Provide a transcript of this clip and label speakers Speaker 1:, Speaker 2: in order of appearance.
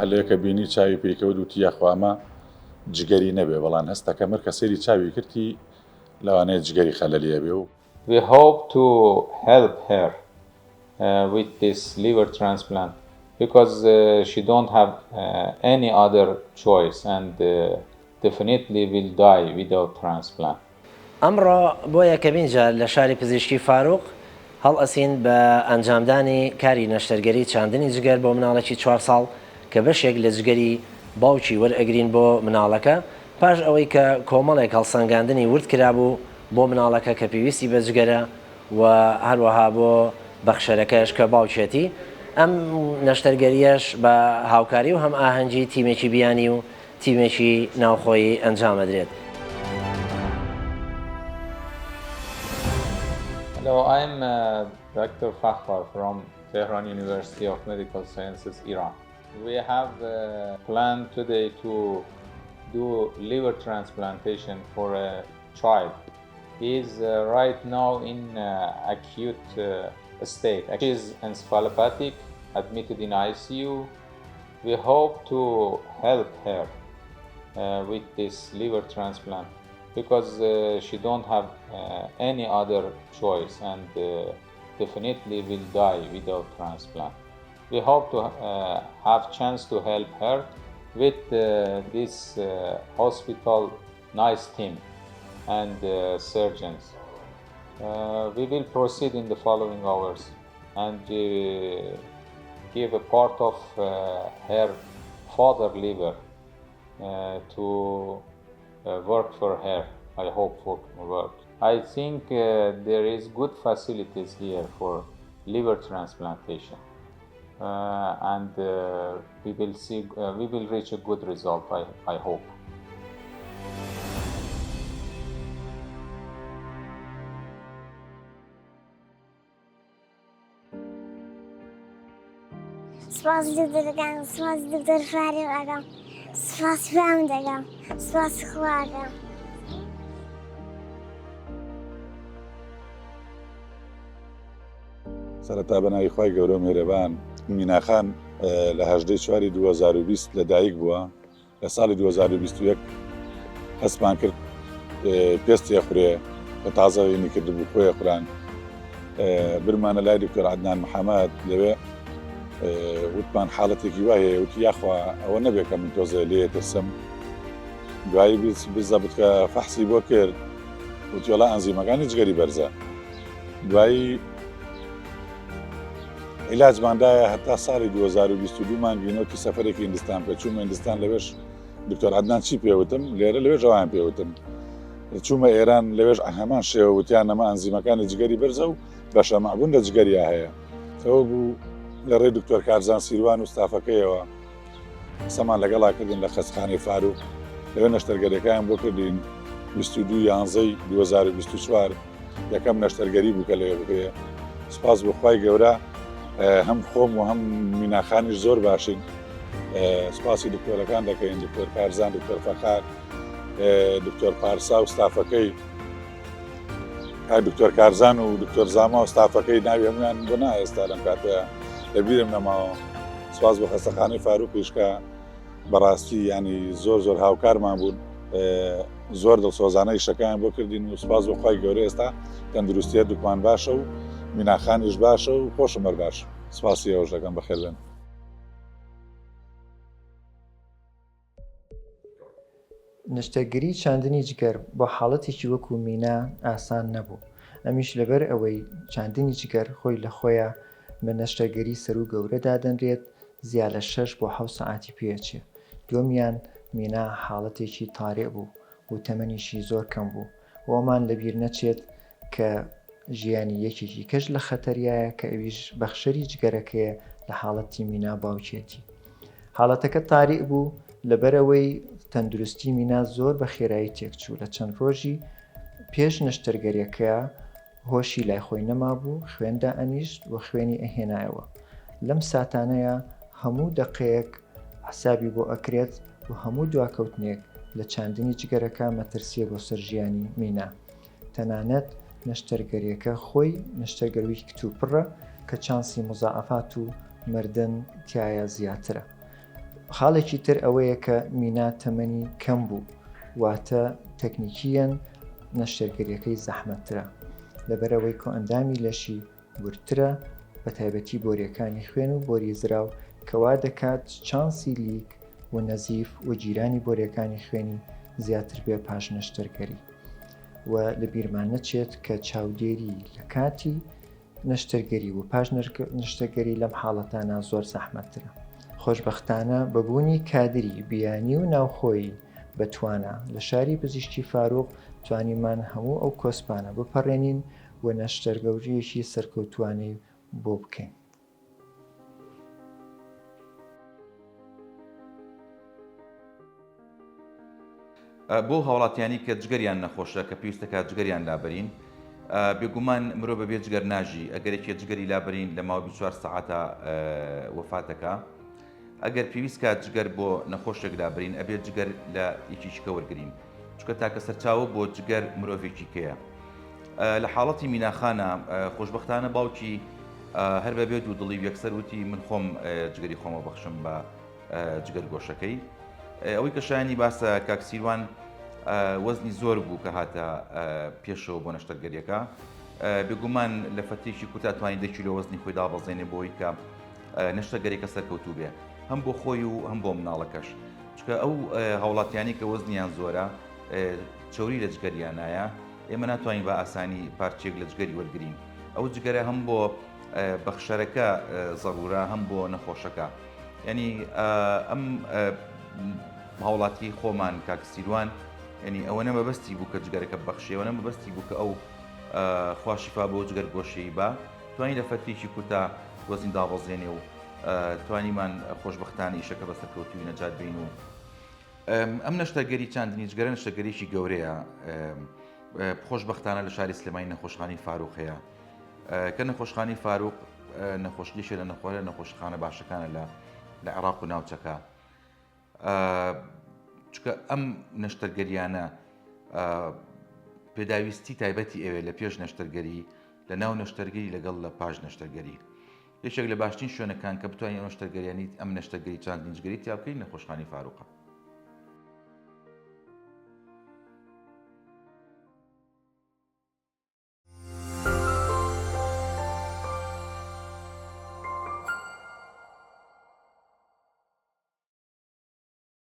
Speaker 1: هەلەیەکە بینی چاوی پێکەوت وتی یاخوا ئەمە جگەری نەبێ بەڵام هەستەکە مەرکە سەیری چاوی کردی لەوانەیە جگەری خەلەلیە بێ و
Speaker 2: We hope to help her with this liver transplant because she don't have any other choice and definitely will die without transplant.
Speaker 3: ئەمڕۆ بۆ یەکەمین جار لە شاری پزیشکی فاروق هەڵئەسین بە ئەنجامدانی کاری نەشتەرگەری چاندنی جگەر بۆ مناڵێکی 4 ساڵ کە بەشێک لە جگەری باوکی وەرئەگرین بۆ مناڵەکە پاش ئەوەی کە کۆمەڵێک هەڵسەنگاندنی ورد کرابوو بۆ مناڵەکە کە پێویستی بە جگەرە و هەروەها بۆ بەخشەرەکەش کە باوچێتی ئەم نەشتەرگەریەش بە هاوکاری و هەم ئاهەنگی تیمێکی بیانی و تیمێکی ناوخۆیی ئەنجامەدرێت.
Speaker 2: Hello, I'm Dr. Fakhar from Tehran University of Medical Sciences, Iran. We have a plan today to do liver transplantation for a child. He is right now in acute state. He is encephalopathic, admitted in ICU. We hope to help her with this liver transplant because she don't have any other choice and definitely will die without transplant. We hope to have chance to help her with this hospital nice team and surgeons. We will proceed in the following hours and give a part of her father liver to work for her. I hope for work. I think there is good facilities here for liver transplantation, and we will reach a good result. I hope.
Speaker 4: سپاس دکتۆرەکان، سپاس دکتۆر فاروق ئەکەم، سپاس فام دەکەم، سپاس خوا ئەکەم.
Speaker 1: سەرەتا بەناوی خوای گەورە و میهرەبان میناخان لە 18/4/2020 لەدایک بووە. لە ساڵی 2021 هەستمان کرد پێستێ خوڕێ کە تازەوینی کردبوو خۆی خوڕان برمانە لای دکتۆر عەدنان محەممەد لەوێ وتمان حاڵەتێکی وایە وتی یاخوا ئەوە نەبێت کە من تۆزە لێ ترسم. دوایی بزەبت کە فەحسی بۆ کرد وتی وەڵا ئەنزیمەکانی جگەری بەرزە. دوایی عیلاجماندایە هەتا ساڵی 2022 مانگینەوەتی سەفەرێکی هیندستان کە چوومە هیندستان لەوێش دکتۆر عەدنان چی پێوتم لێرە لەوێ ژەوایان پێوتم چوومە ئێران لەوێش هەمان شێوە وتیان ئەمە ئەنزیمەکانی جگەری بەرزە و بەشە مەعبوون لە جگەریا هەیە. ئەوە بوو لە ڕێی دکتۆر کارزان سیروان و ستافەکەیەوە قسەمان لەگەڵا کردین لە خەستخانەی فاروق لەوێ نەشتەرگەریەکەیان بۆ کردین 22/11/2024 یەکەم نەشتەرگەری بوو کە لەوێ بکرێ. سپاس بۆ خوای گەورە هەم خۆم و هەم میناخانیش زۆر باشین. سپاسی دکتۆرەکان دەکەین دکتۆر کارزان، دکتۆر فەخار، دکتۆر پارسا و ستافەکەی، دکتۆر کارزان و دکتۆر زاما و ستافەکەی ناوی هەمویان بۆ نائێستا لەم کاتەیە لەبیرم نەماوە. سپاس بۆ خەستەخانەی فاروقیش کە بەڕاستی ینی زۆر زۆر هاوکارمان بوون، زۆر دڵسۆزانە ئیشەکەیان بۆ کردین و سپاس بۆ خوای گەورە ئێستا تەندروستیە دوکمان باشە و میناخانیش باشە و خۆشم بەرباش. سپاسی ئەوەش دەکەم بەخێر بێن.
Speaker 5: نەشتەرگەری چاندنی جگەر بۆ حاڵەتێکی وەکو مینا ئاسان نەبوو. ئەمیش لەبەر ئەوەی چاندنی جگەر خۆی لە خۆیە بە نەشتەرگەری سەر و گەورەدا دەنرێت زیاد لە 6 بۆ 7 سەعاتی پێچێت. دومیان مینا حاڵەتێکی تاریع بوو و تەمەنیشی زۆر کەم بوو. ئەومان لەبیر نەچێت کە ژیانی یەکێکی کەش لە خەتەریایە کە ئەویش بەخشەری جگەرەکەیە لە حاڵەتی مینا باوچێتی. حاڵەتەکە تاریع بوو لەبەرەوەی تەندروستی مینا زۆر بە خێرایی تێکچوو. لە چەند ڕۆژی پێش نەشتەرگەریەکە هۆشی لای خۆی نەما بوو، خوێندا ئەنیشت و خوێنی ئەهێنایەوە. لەم ساتانەیە هەموو دەقەیەک حسابی بۆ ئەکرێت و هەموو دواکەوتنێک لە چاندنی جگەرەکە مەترسیە بۆ سەر ژیانی مینا. تەنانەت نەشتەرگەریەکە خۆی نەشتەرگەروی کتوپڕە کە چانسی مزاعەفات و مردن تایە زیاترە. خاڵێکی تر ئەوەیە کە مینا تەمەنی کەم بوو واتە تەکنیکیەن نەشتەرگەریەکەی زەحمەتترە لەبەرەوەی کۆ ئەندامی لەشی ورترە بە تایبەتی بۆریەکانی خوێن و بۆری زراو کەوا دەکات چانسی لیک و نەزیف و جیرانی بۆریەکانی خوێنی زیاتر بێ پاش نەشتەرگەری و لە بیرمان نەچێت کە چاودێری لە کاتی نەشتەرگەری و پاش نەشتەرگەری لەم حاڵەتانە زۆر زەحمەتترە. خۆشبەختانە بەبوونی کادری بیانی و ناوخۆیی بەتوانە لە شاری پزیشکی فاروق توانیمان هەموو ئەو کۆسپانە بپەڕێنین و نەشتەرگەوریەکی سەرکەوتوانەی بۆ بکەین.
Speaker 6: بۆ هاوڵاتیانی کە جگەریان نەخۆشە کە پێویستەکە جگەریان لابەرین بێگومان مرۆڤ بەبێ جگەر ناژی ئەگەرێکی جگەری لابەرین لە ماوەی 24 سەعاتە وەفاتەکە ئەگەر پێویست کات جگەر بۆ نەخۆشێک لابەرین ئەبێت جگەر لە یەکیشکە وەرگین چکە تاکە سەرچاوە بۆ جگەر مرۆڤێکی کەیە لە حاڵەتی میناخانە خۆشبەختانە باوکی هەر بەبێت و دڵی یەکسەر وتی من خۆم جگەری خۆمە بەخشم بە جگەر گۆشەکەی ئەوەی کە شایانی باسە کاکسیروان وەزنی زۆر بوو کە هاتە پێشەوە بۆ نەشتەرگەریەکە بێگومان لە فەتێکی کوتا توانین 10 کیلۆ وەزنی خۆی دابەزێنێ بۆی کە نەشتەرگەریەکە سەرکەوتوو بێ هەم بۆ خۆی و هەم بۆ مناڵەکەش چکە ئەو هاوڵاتیانی کە وەزنیان زۆرە چۆری لە جگەریانایە ئێمە ناتوانین بە ئاسانی پارچێک لە جگەری وەرگین ئەو جگەرە هەم بۆ بەخشەرەکە زەڕورە هەم بۆ نەخۆشەکە یعنی ئەم هاوڵاتی خۆمان کاکسیروان ینی ئەوە نە مەبەستی بوو کە جگەرەکە بەخشیەوە نە مەبەستی بوو کە ئەو خواشیفا بۆ جگەر گۆشەی بە توانی لە فەتێکی کوتا وەزین دابەزێنێ و توانیمان خۆشبەختانە ئیشەکە بەسەرکەوتوی نەجات بین و ئەم نەشتەرگەری چاندنی جگەرە نەشتەرگەریشی گەورەیە خۆشبەختانە لە شاری سلێمانی نەخۆشخانەی فاروق هەیە کە نەخۆشخانەی فاروق نەخۆشیشە لە نەخۆرە نەخۆشخانە باشەکانە لە عێراق و ناوچەکە چکە ئەم نەشتەرگەریانە پێداویستی تایبەتی ئەوێ لە پێش نەشتەرگەری لە ناو نەشتەرگەری لەگەڵ لە پاش نەشتەرگەری یەکێک لە باشترین شوێنەکان کە بتوانین ئەم نەشتەرگەریانی ئەم نەشتەرگەری چاندنیجگەری تیا بکەین نەخۆشخانەی فاروقە